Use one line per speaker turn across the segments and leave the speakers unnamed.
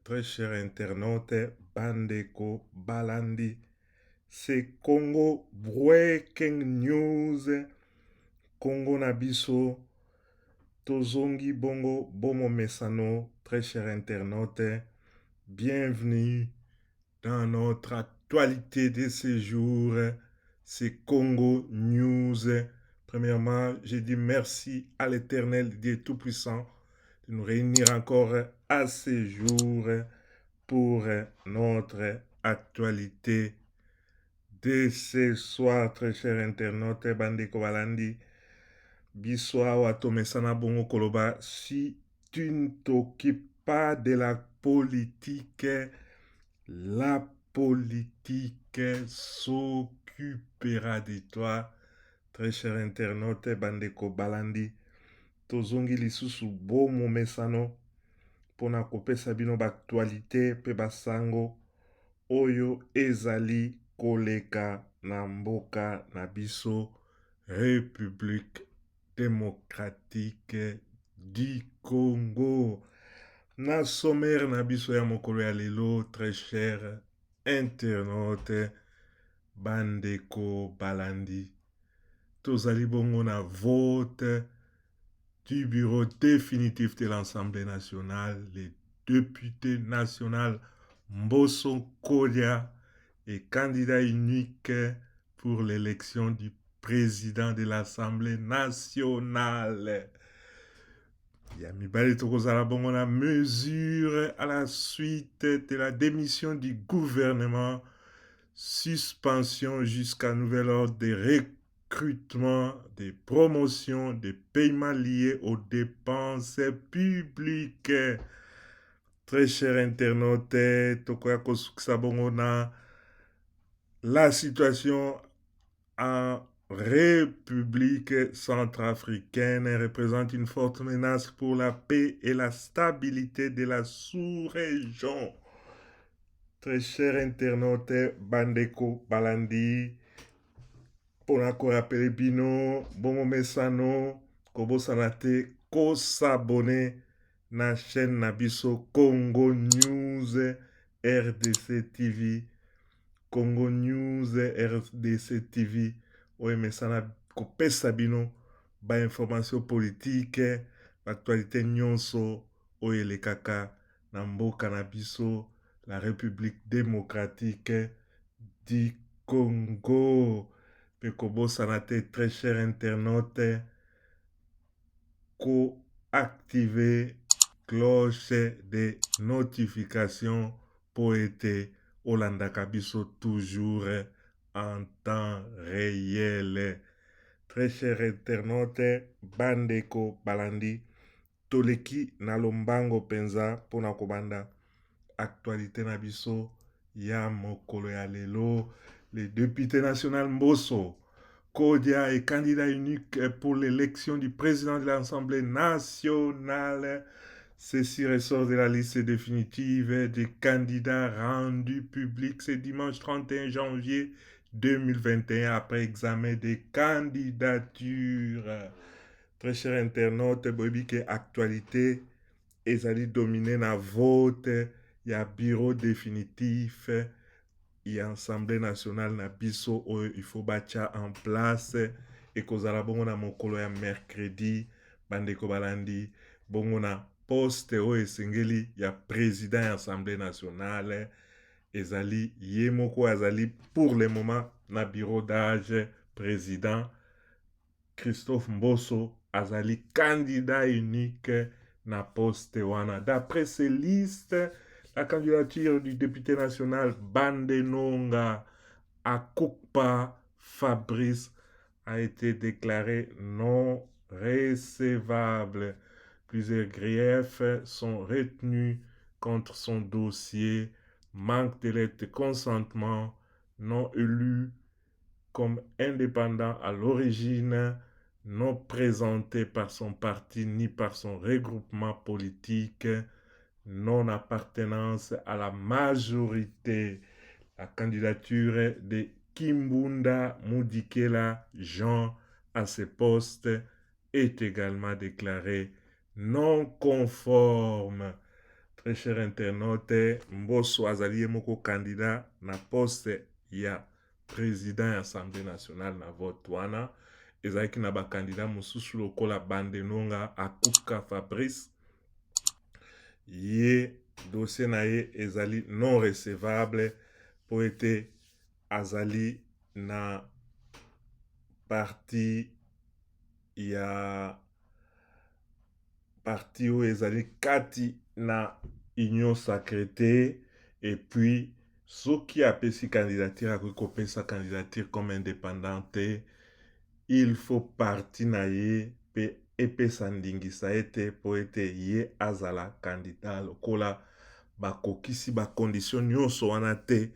très chers internautes, Bandeko Balandi. C'est Congo Breaking News. Congo Nabiso. Tozongi Bongo Bomo Mesano. Très chers internautes, bienvenue dans notre actualité de ce jour. C'est Congo News. Premièrement, je dis merci à l'Éternel Dieu Tout-Puissant de nous réunir encore à ce jour pour notre actualité de ce soir, très chers internautes. Bandeko Balandi, Biswa Watomesana Bongo Koloba, si tu ne t'occupes pas de la politique s'occupera de toi. Très cher internaute, Bandeko Balandi, tozongi lisusu bomo mesano pona kopesa bino baaktualité pe basango oyo ezali koleka na mboka na biso République démocratique du Congo. Na sommaire na biso ya mokolo ya lelo, très cher internaute, Bandeko Balandi, tozali bongo na vote du bureau définitif de l'Assemblée nationale. Les députés nationaux Mbosso Kodia est candidat unique pour l'élection du président de l'Assemblée nationale. Yamibali Tokozala bongo na mesure à la suite de la démission du gouvernement, suspension jusqu'à nouvel ordre des recrutements, des promotions, des paiements liés aux dépenses publiques. Très cher internaute, Tokoya Kosuksa bongo na la situation en République centrafricaine représente une forte menace pour la paix et la stabilité de la sous-région. Très cher internaute, Bandeko Balandi, pona ko rappele bino, bongo mesano, kobo sanate, ko s'abonner na chaîne na biso Congo News RDC TV. Congo News RDC TV. Oye mesana kopesa bino ba information politique, actualité nyonso oye le kaka na mboka na biso la République démocratique du Congo. Pe kobosana te, très cher internaute, ko activer cloche de notification pour être Olanda Kabiso toujours en temps réel. Très cher internaute, Bandeko Balandi, Toleki Nalombango Penza pona kobanda actualité nabiso ya mokolo ya lelo. Le député national Mbosso Kodia est candidat unique pour l'élection du président de l'Assemblée nationale. Ceci ressort de la liste définitive des candidats rendus publics ce dimanche 31 janvier 2021 après examen des candidatures. Très cher internaute, Bobike actualité ezali dominé na vote ya bureau définitif ya Assemblée nationale na biso oyo il faut bacha en place et kozala bongo na mokolo ya mercredi. Bandeko Balandi, bongo na poste oyo esengeli ya président ya Assemblée nationale ezali ye moko azali pour le moment na bureau d'âge président. Christophe Mbosso azali candidat unique na poste wana. D'après ces listes, la candidature du député national Bandenonga Akukpa Fabrice a été déclarée non recevable. Plusieurs griefs sont retenus contre son dossier: manque de lettre de consentement, non élu comme indépendant à l'origine, non présenté par son parti ni par son regroupement politique, non-appartenance à la majorité. La candidature de Kimbunda Mudikela Jean à ce poste est également déclarée non conforme. Très cher internaute, Mbosso azali moko candidat na poste ya président ya Assemblée nationale na vote wana. Ezalaki na bakandidat mosusu lokola Bandenonga Akuka Fabrice. Ye dossier na ye ezali non recevable po ete azali na parti oyo ezali kati na union sacrée et puis soki apesi candidature akoki kopesa candidature comme indépendante il faut parti na ye pe epesa ndingisa ete po ete ye azala candidat lokola bakokisi bacondition nyonso wana te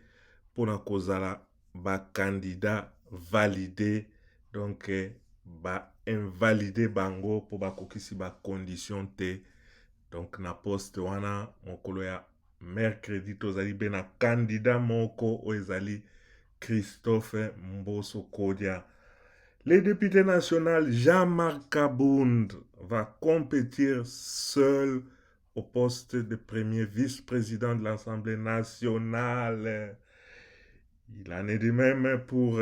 mpona kozala bacandidat validé donc invalidé bango po bakokisi bacondition te. Donc na poste wana mokolo ya mercredi tozali be na candidat moko oyo ezali Christophe Mbosso Kodia. Le député national Jean-Marc Kabound va compétir seul au poste de premier vice-président de l'Assemblée nationale. Il en est de même pour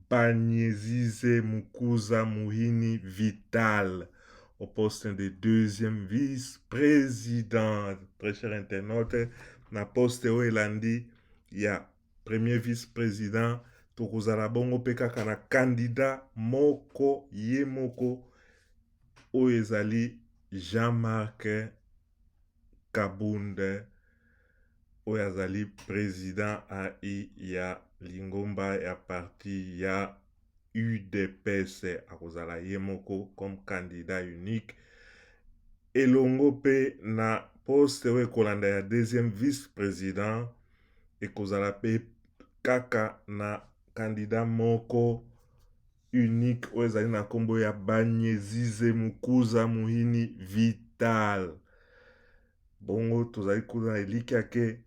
Banyezise Mukuza Muhini Vital au poste de deuxième vice-président. Très cher internaute, na poste oyo elandi ya premier vice-président tokozala bongo mpe kaka na candidat moko ye moko oyo ezali Jean-Marc Kabound oyo azali président ya lingomba ya parti ya UDPS akozala ye moko comme candidat unique elongo pe na poste oyo ekolanda ya deuxième vice-président ekozala pe kaka na candidat moko unique oyo ezali na nkombo ya Banyezize Mukuza Muhini Vital. Bongo tozali kuna eliki yake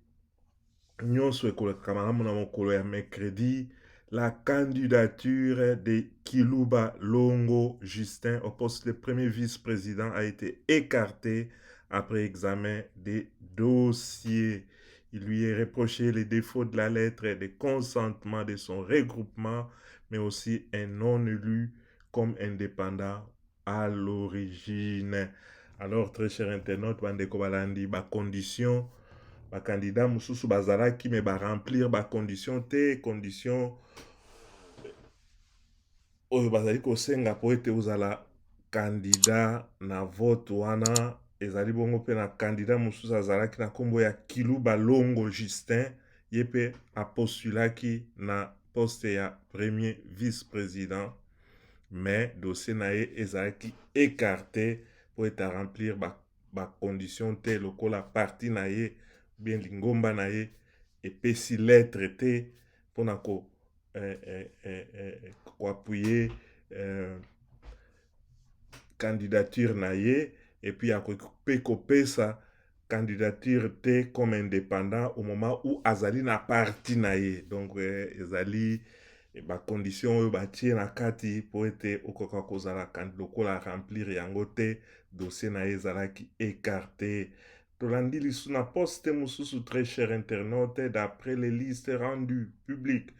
nyonso ekoleka malamu na mokolo ya mercredi. La candidature de Kiluba Longo Justin au poste de premier vice-président a été écartée après examen des dossiers. Il lui est reproché les défauts de la lettre de consentement de son regroupement, mais aussi un non-élu comme indépendant à l'origine. Alors, très cher internaute, bandeko balandi, condition, candidat mususu bazalaki me remplir condition te, condition oyo bazali kosenga po ete ozala candidat na vote wana ezali bongo pe na candidat mususu azalaki na nkombo ya Kiluba Longo Justin ye pe apostulaki na poste ya premier vice-président mais dossier na ye ezalaki écarté po ete remplir condition te lokola parti na ye bien lingomba na ye epesi lettre te mpona koappuye candidature na ye et puis akoki kopesa candidature te comme indépendant au moment où azali na parti na ye donc ezali bacondition oyo batie na kati po ete okoka kozala lokola remplir yango te dossier na ye ezalaki écarté. Tolandi lisu na poste mususu très cher internaute d'après les listes rendues publiques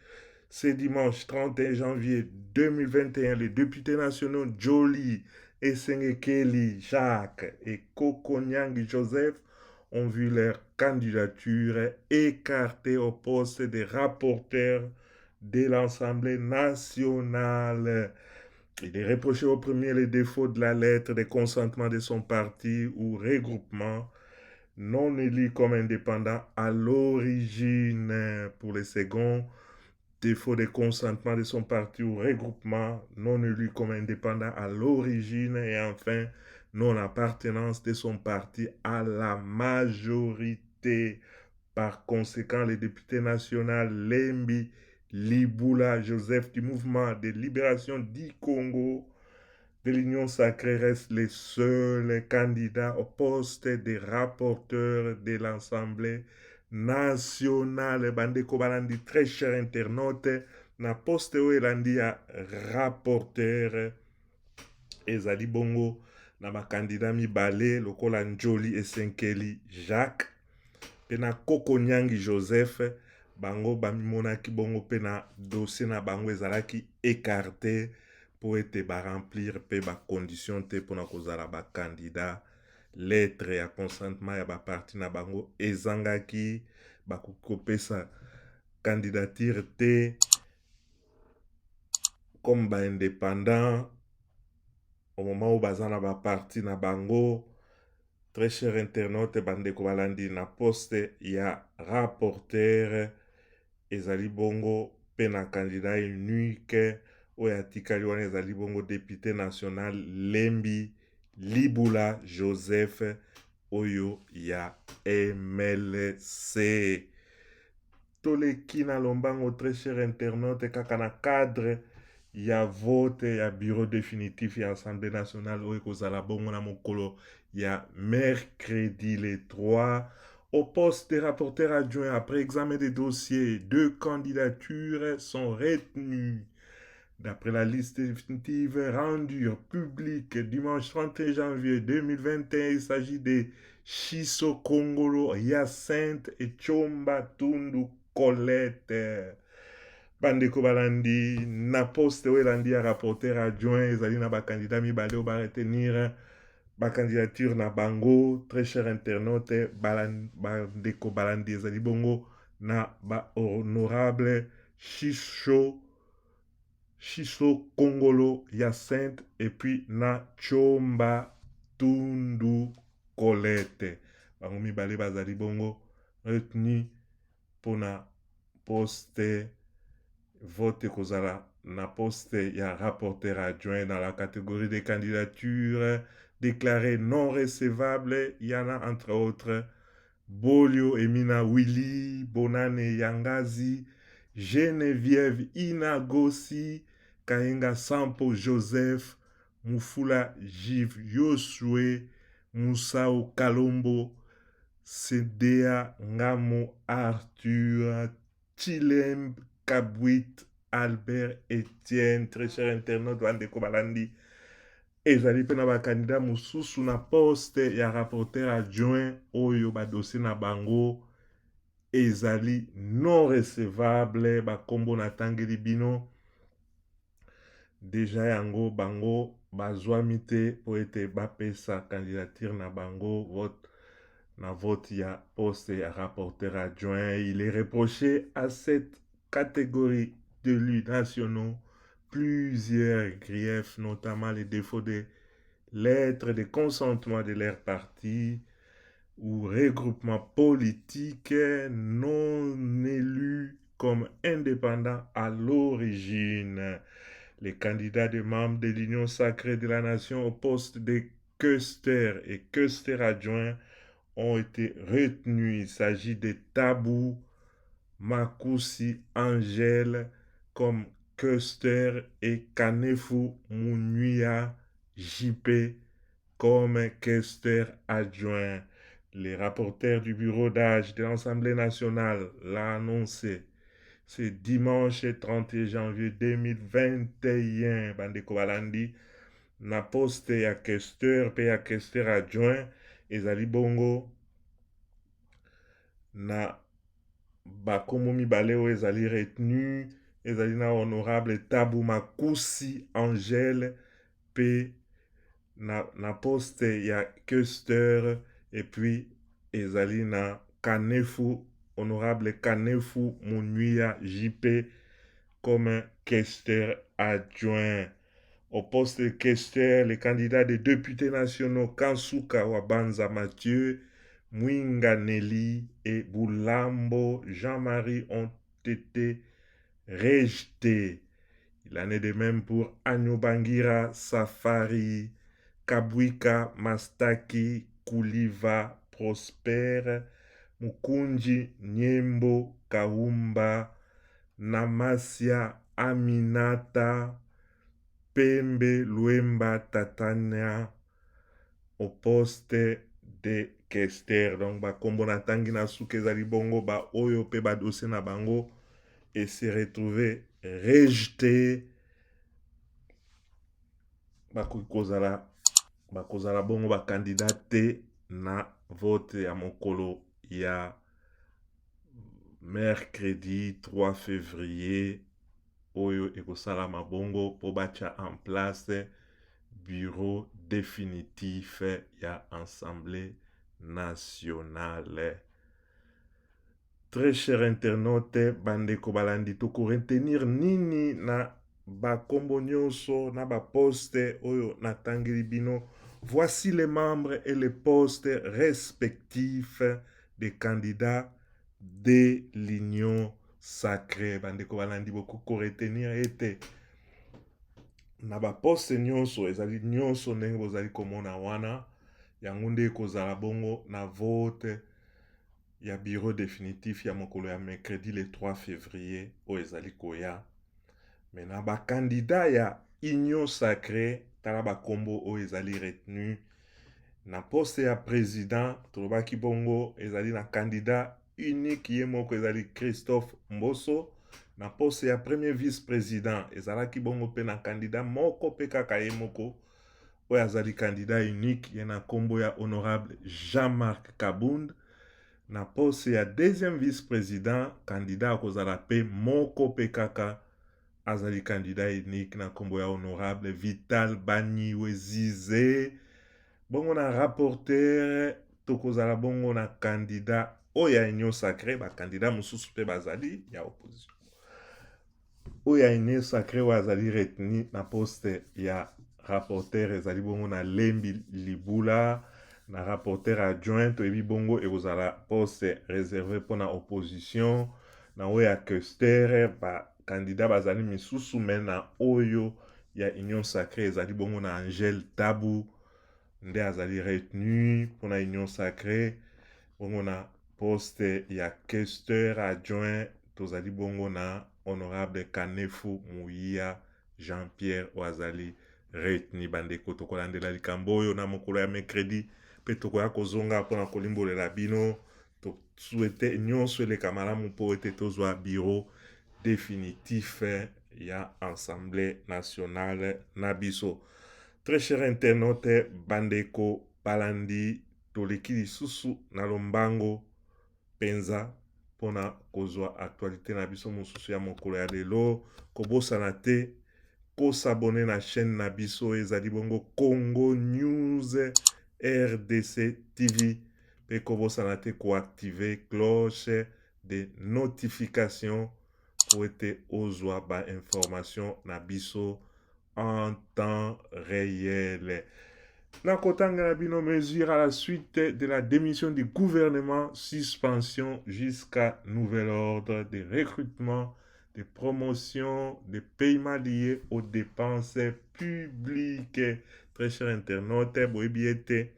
ce dimanche 31 janvier 2021, les députés nationaux Joly Esengekeli Jacques et Kokonyangi Joseph ont vu leur candidature écartée au poste de rapporteur de l'Assemblée nationale. Il est reproché au premier les défauts de la lettre de consentement de son parti ou regroupement non élu comme indépendant à l'origine. Pour le second, défaut de consentement de son parti ou regroupement non élu comme indépendant à l'origine. Et enfin, non-appartenance de son parti à la majorité. Par conséquent, le député national Lembi Liboula Joseph du mouvement de libération du Congo de l'Union sacrée reste le seul candidat au poste de rapporteur de l'Assemblée nationale. Bandeko balandi très cher internaute na poste oyo elandi ya rapporteur ezali bongo na bakandidat mibale lokola Joly Esengekeli Jacques Pe na Koko Nyangi Joseph bango bamonaki bongo pe na dossier na bango ezalaki écarté po ete baremplir pe bacondition te mpona kozala bakandidat. Lettre ya consentement ya baparti na bango ezangaki, bakoki kopesa candidature te comme baindépendant au moment où baza na baparti na bango. Très cher internaute bandeko balandi, na poste ya rapporteur ezali bongo pe na candidat unique oyo atikali wana ezali bongo député national Lembi Libula Joseph oyo ya MLC. Toleki na lombango très cher internaute kaka na cadre ya vote ya bureau définitif ya Assemblée nationale oyo kozala bongo na mokolo ya mercredi le 3 au poste de rapporteur adjoint. Après examen des dossiers, 2 candidatures sont retenues. D'après la liste définitive rendue publique dimanche 31 janvier 2021, il s'agit de Shiso Kongolo Hyacinthe et Chomba Tundu Colette. Bandeko balandi na poste oyo elandi ya rapporteur adjoint ezali na bakandidat mibale oyo baretenir bacandidature na bango. Très cher internaute bandeko balandi ezali bongo na honorable Shiso Kongolo Hyacinthe et puis na Chomba Tundu Colette. Bango mibale bazali bongo retenu pona poste vote kozala na poste ya rapporteur adjoint. Dans la catégorie des candidatures déclarées non recevables, il y en a entre autres Bolio Emina Willy, Bonane Yangazi, Geneviève Inagosi, Kayenga Sampo Joseph, Mufula Jiv Yosue, Musao Kalombo, Sedea Ngamo Arthur, Chilem Kabwit Albert Etienne. Très cher internaute bandeko balandi ezali pe na bakandidat mosusu na poste ya rapporteur adjoint oyo badossier na bango ezali non recevable. Bakombo natangeli bino deja yango bango bazwami te po ete bapesa candidature na bango vote ya poste ya rapporteur adjoint. Il est reproché à cette catégorie d'élus nationaux plusieurs griefs, notamment les défauts des lettres de consentement de leur parti ou regroupement politique non élus comme indépendants à l'origine. Les candidats des membres de l'Union sacrée de la nation au poste de quaesteur et quaesteur adjoint ont été retenus. Il s'agit de Tabou Makusi Angèle comme quaesteur et Kanefu Munuya JP comme quaesteur adjoint. Les rapporteurs du bureau d'âge de l'Assemblée nationale l'ont annoncé ce dimanche 31 janvier 2021. Bandeko balandi na poste ya quaesteur pe ya quaesteur adjoint ezali bongo na bakombo mibale oyo ezali retenu. Ezali na honorable Tabu Makusi Angèle pe na poste ya quaesteur et puis ezali na Kanefu honorable Kanefu Munuya JP comme quaesteur adjoint. Au poste de quaesteur, les candidats des députés nationaux Kansuka Wabanza Mathieu, Mwinga Nelly et Boulambo Jean-Marie ont été rejetés. Il en est de même pour Anyobangira Safari, Kabwika Mastaki Kuliva Prosper, Mukunji Nyembo Kaumba, Namasia Aminata, Pembe Luemba Tatania au poste de quaesteur. Donc bakombo na tangi na suke ezali bongo ba oyo pe ba dossier na bango et se retrouver rejeté. Bakozala bongo ba candidat te na vote ya mokolo ya mercredi 3 février oyo ekosalama bongo po batia en place bureau définitif ya Assemblée nationale. Très cher internaute, bandeko balandi toko retenir nini na bakombo nyonso na baposte oyo natangeli bino. Voici les membres et les postes respectifs des candidats de l'Union sacrée. Bandeko balandi bokoko retenir ete na baposte nyonso ezali nyonso ndenge bozali komona wana yango nde ekozala bongo na vote ya bureau définitif ya mokolo ya mercredi le 3 février oyo ezali koya. Me na bakandida ya Union sacrée tala bakombo oyo ezali retenu na poste ya président tolobaki bongo ezali na candidat unique ye moko ezali Christophe Mboso. Na poste ya premier vice-président ezalaki bongo pe na candidat moko pe kaka ye moko oyo azali candidat unique ye na kombo ya honorable Jean-Marc Kabound. Na poste ya deuxième vice-président candidat akozala pe moko pe kaka azali candidat unique na kombo ya honorable Vital Banyiwezize. Bongo na rapporteur tokozala bongo na candidat oyo ya Union sacrée, ba candidat mosusu pe bazali ya opposition. Oyo ya Union sacrée oyo azali retenu na poste ya rapporteur ezali bongo na Lembi Libula. Na rapporteur adjoint toyebi bongo ekozala poste réservé mpona opposition. Na oyo ya questeur ba candidat bazali misusu me na oyo ya Union sacrée ezali bongo na Angèle Tabu nde azali retenu mpona Union sacrée. Bongo na poste ya questeur adjoint tozali bongo na honorable Kanefu Mouya Jean-Pierre oyo azali retenu. Bandeko tokolandela likambo oyo na mokolo ya mercredi pe tokoya kozonga mpona kolimbolela bino tosuete nyonso eleka malamu mpo ete tozwa bureau définitif ya Assemblée nationale na biso. Très cher internaute, bandeko balandi toleki lisusu na lombango penza mpona kozwa actualité na biso mosusu ya mokolo ya lelo. Kobosana te kosabone na chaîne na biso ezali bongo Congo News RDC TV pe kobosana te koactive cloche de notification po ete ozwa ba information na biso en temps réel. Na kotanga na bino mesure à la suite de la démission du gouvernement, suspension jusqu'à nouvel ordre de recrutement, de promotion, de paiements liés aux dépenses publiques. Très cher internaute, boyebi ete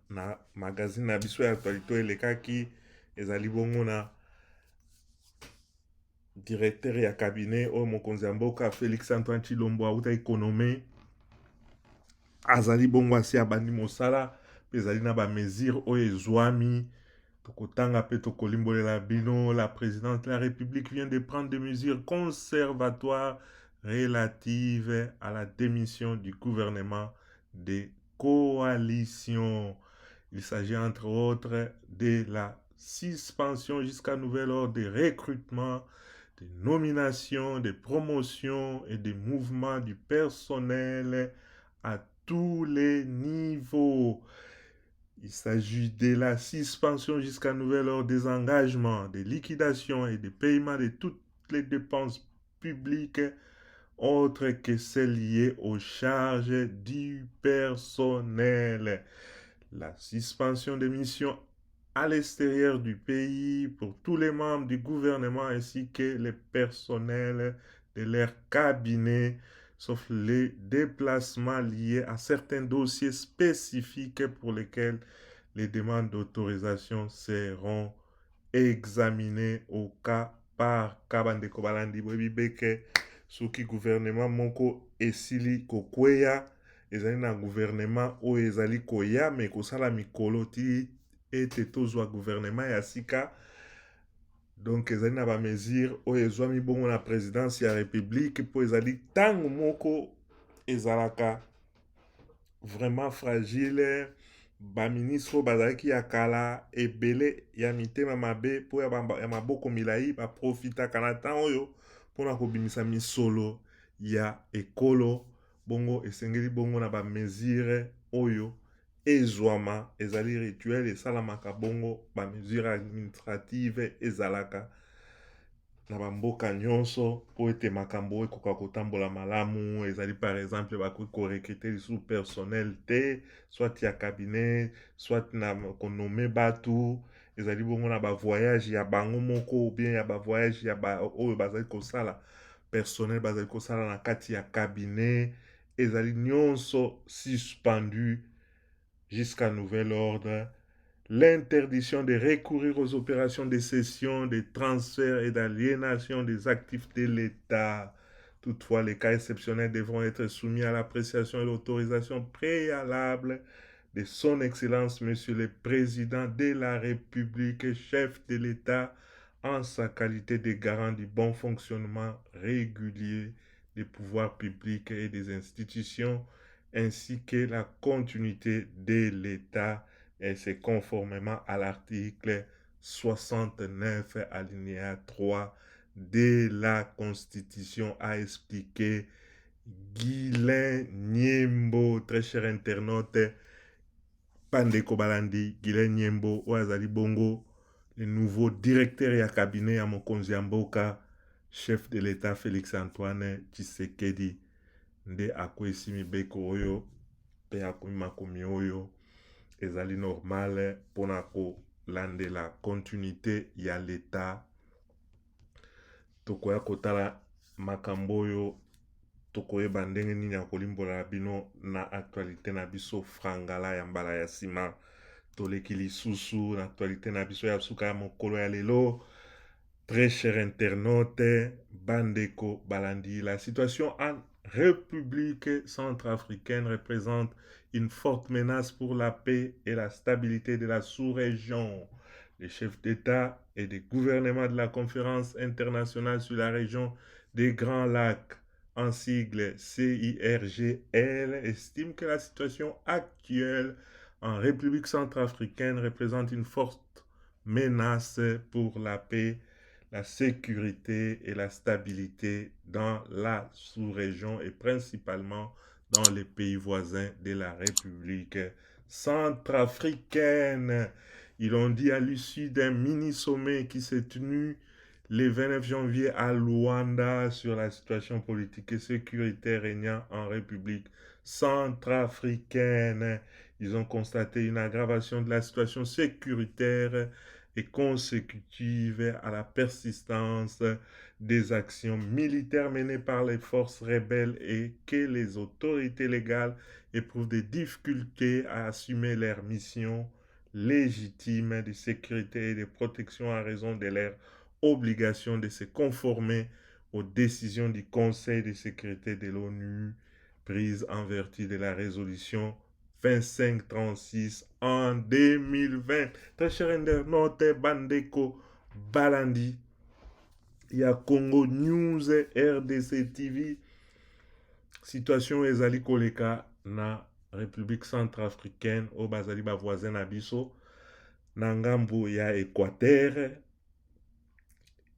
na magazine na biso ya actualité elekaki ezali bongo na directeur ya cabinet oyo mokonzi ya mboka Félix Antoine Tshilombo auta économie azali bongo asi abandi mosala pe ezali na bamesure oyo ezwami tokotanga pe tokolimbolela bino. La présidente de la République vient de prendre des mesures conservatoires relatives à la démission du gouvernement de coalition. Il s'agit entre autres de la suspension jusqu'à nouvel ordre de recrutement, des nominations, des promotions et des mouvements du personnel à tous les niveaux. Il s'agit de la suspension jusqu'à nouvel ordre des engagements, des liquidations et des paiements de toutes les dépenses publiques autres que celles liées aux charges du personnel. La suspension des missions à l'extérieur du pays pour tous les membres du gouvernement ainsi que les personnels de leur cabinet, sauf les déplacements liés à certains dossiers spécifiques pour lesquels les demandes d'autorisation seront examinées au cas par cas. Bandeko balandi boyebi beke soki gouvernement moko esili kokweya ezali na gouvernement oyo ezali koya me kosala mikolo ti ete tozwa gouvernement ya sika. Donc ezali na ba mesure oyo ezwami bongo na présidence ya république po ezali tango moko ezalaka vraiment fragile baministre bazalaki ya kala ebele ya mitema mabe mpo ya maboko milai baprofitaka na ntan oyo mpona kobimisa misolo ya ekolo bongo esengeli bongo na bamesure oyo ezwama ezali rituel esalamaka bongo bamesure administrative ezalaka na bamboka nyonso po ete makambo ekoka kotambola malamu ezali par exemple bakoki korekrite lisusu personnel te soit ya cabinet soit na konome bato ezali bongo na bavoyage ya bango moko ou bien ya bavoyage ya oyo bazali kosala personnel bazali kosala na kati ya cabinet ezali nyonso suspendu jusqu'à nouvel ordre. L'interdiction de recourir aux opérations de cession, de transfert et d'aliénation des actifs de l'État. Toutefois, les cas exceptionnels devront être soumis à l'appréciation et l'autorisation préalable de son Excellence, Monsieur le Président de la République, chef de l'État, en sa qualité de garant du bon fonctionnement régulier des pouvoirs publics et des institutions, ainsi que la continuité de l'État, et c'est conformément à l'article 69 alinéa 3 de la Constitution, a expliqué Guylain Nyembo, très cher internaute, Pandeko Balandi, Guylain Nyembo, Oazali Bongo, le nouveau directeur ya cabinet ya mokonzi ya mboka, chef de l'État Félix Antoine Tshisekedi, nde akwesi mibeko oyo pe akomi makomi oyo ezali normal mpona kolandela continuité ya l'État. Tokoya kotala makambo oyo tokoyeba ndenge nini ya kolimbola bino na actualité na biso frangala ya mbala ya nsima toleki lisusu na actualité na biso ya suka ya mokolo ya lelo. Très cher internaute, bandeko balandi, la situation en République centrafricaine représente une forte menace pour la paix et la stabilité de la sous-région. Les chefs d'État et de gouvernement de la Conférence internationale sur la région des Grands Lacs, en sigle CIRGL, estiment que la situation actuelle en République centrafricaine représente une forte menace pour la paix, la sécurité et la stabilité dans la sous-région et principalement dans les pays voisins de la République centrafricaine. Ils l'ont dit à l'issue d'un mini-sommet qui s'est tenu le 29 janvier à Luanda sur la situation politique et sécuritaire régnant en République centrafricaine. Ils ont constaté une aggravation de la situation sécuritaire et consécutive à la persistance des actions militaires menées par les forces rebelles et que les autorités légales éprouvent des difficultés à assumer leurs missions légitimes de sécurité et de protection à raison de leur obligation de se conformer aux décisions du Conseil de sécurité de l'ONU prises en vertu de la résolution 2536 en 2020. Très cher internaute, bandeko balandi ya Congo News RDC TV, situation ezali koleka na République centrafricaine o bazali ba voisin na biso na ngambu ya Équateur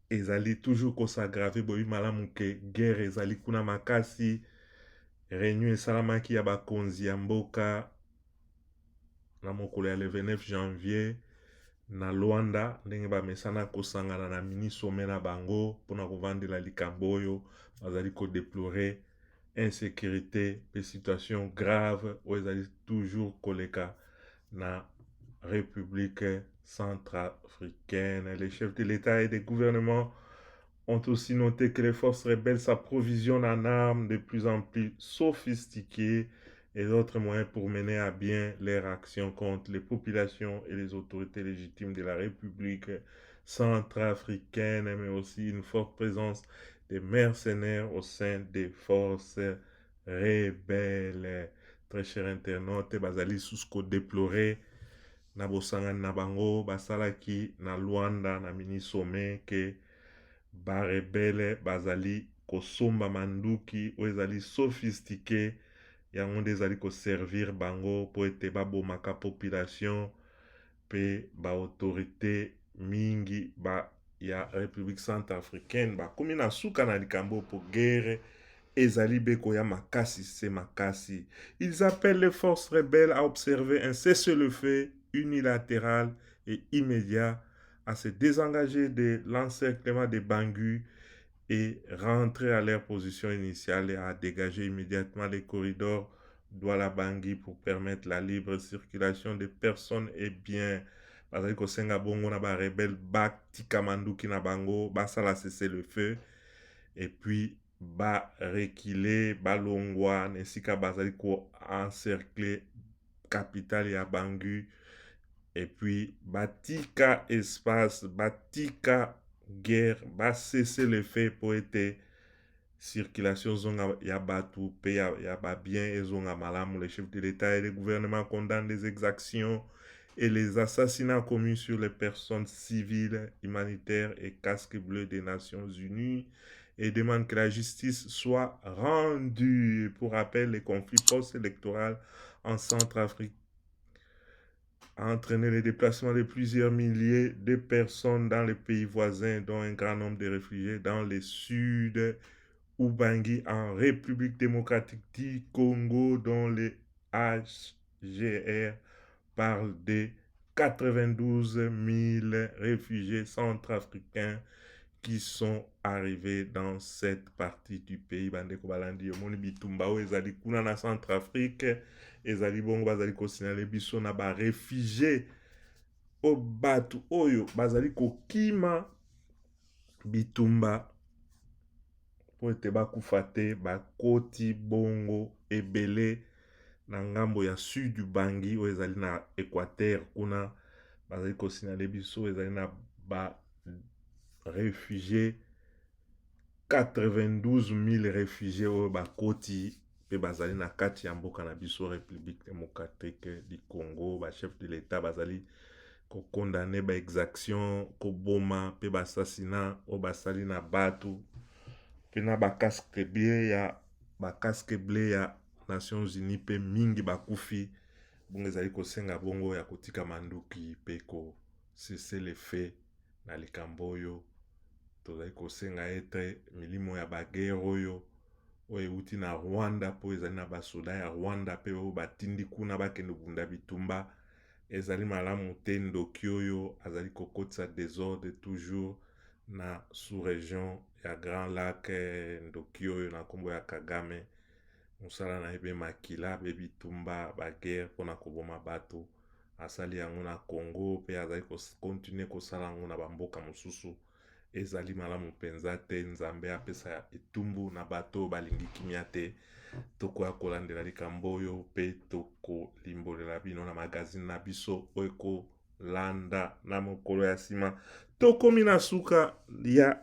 ezali toujours kosagrave boyi malamu ke guerre ezali kuna makasi. Réunion esalamaki ya bakonzi ya mboka na mokolo ya le 29 janvier na Luanda ndenge bamesana kosangana na mini sommet na bango mpona kovandela likambo oyo bazali kodeplore insécurité pe situation grave oyo ezali toujours koleka na République centrafricaine. Les chefs de l'État et des gouvernements ont aussi noté que les forces rebelles s'approvisionnent en armes de plus en plus sophistiquées et d'autres moyens pour mener à bien leurs actions contre les populations et les autorités légitimes de la République centrafricaine, mais aussi une forte présence des mercenaires au sein des forces rebelles. Très cher internaute, bazali susko déploré na bosangani na bango basalaki na Luanda na mini sommet ke barebele bazali kosomba manduki oyo ezali sophistiqué yango nde ezali koservir bango mpo ete babomaka population mpe baautorité mingi ya république centrafricaine bakomi na suka na likambo mpo guerre ezali bekoya makasi se makasi. Ils appellent les forces rebelles à observer un cessez-le-feu unilatéral et immédiat, à se désengager de l'encerclement des Bangui et rentrer à leur position initiale et à dégager immédiatement les corridors Douala-Bangui pour permettre la libre circulation des personnes et biens. Bazali kosenga bongo na ba rebelle batika manduki na bango basala cessez-le-feu et puis barekile balongwa na esika bazali koencercler capitale ya Bangui et puis batika espace batika guerre basese le feu mpo ete circulation zonga ya batu pe ya babien ezonga malamu. Le chef de l'État et le gouvernement condamnent les exactions et les assassinats commis sur les personnes civiles, humanitaires et casques bleus des Nations Unies et demandent que la justice soit rendue. Pour rappel, les conflits post-électoraux en Centrafrique a entraîné le déplacement de plusieurs milliers de personnes dans les pays voisins, dont un grand nombre de réfugiés dans le sud Ubangui en République démocratique du Congo, dont les HGR parlent de 92 000 réfugiés centrafricains qui sont arrivés dans cette partie du pays. Bandeko balandi yomoni bitumba o ezali kuna na Centrafrique ezali bongo bazali kosinale biso na ba réfugié o batu oyo bazali kokima bitumba po ete bakufa te bakoti bongo ebele na ngambo ya sud du Bangui oyo ezali na Équateur kuna bazali kosinale biso ezali na ba réfugiés 92 000 réfugiés oyo bakoti pe bazali na kati ya mboka na biso République démocratique du Congo. Ba chef de l'État bazali ko condamner ba exaction ko boma pe ba assassinat o basali na batu pe na ba casque bleu ya Nations Unies pe mingi bakufi bongo ezali kosenga bongo ya kotika manduki pe ko cesser le feu na likambo oyo tozali kosenga ete milimo ya bagere oyo euti na Rwanda po ezali na basoda ya Rwanda pe oyo batindi kuna bakende bunda bitumba ezali malamu te. Ndoki oyo azali kokotisa désordre toujours na sous-région ya Grand Lac. Ndoki oyo na nkombo ya Kagame mosala na ebe makila be bitumba bagere mpona koboma bato asali yango na Congo pe azali kokontinue kosala yango na bamboka mosusu ezali malamu mpenza te. Nzambe apesa etumbu na bato balingi kimia te. Tokoya kolandela likambo oyo mpe tokolimbolela bino na magazine na biso oyo kolanda na mokolo ya nsima. Tokomi na suka ya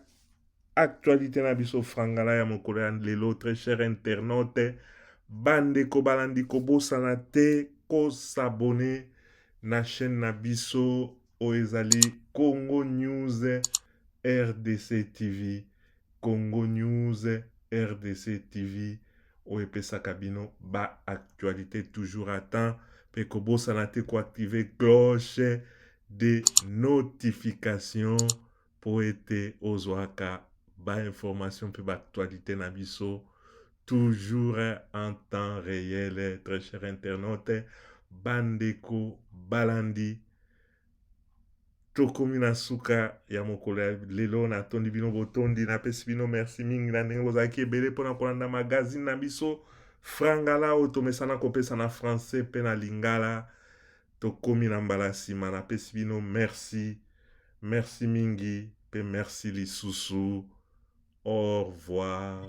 actualité na biso frangala ya mokolo ya lelo. Très cher internaute bandeko balandi kobosana te kosabone na chaîne na biso oyo ezali Congo News RDC TV. Congo News RDC TV oyo epesaka bino ba actualité toujours à temps pe kobosana te koactiver cloche de notification po ete ozwaka ba information pe ba actualité na biso toujours en temps réel. Très cher internaute bandeko balandi tokomi na suka ya mokolo ya lelo natondi bino botondi napesi bino merci mingi na ndenge bozalaki ebele mpona kolanda magazine na biso frangala oyo tomesana kopesa na français mpe na lingala. Tokomi na mbala nsima napesi bino merci mingi mpe merci lisusu. Au revoir.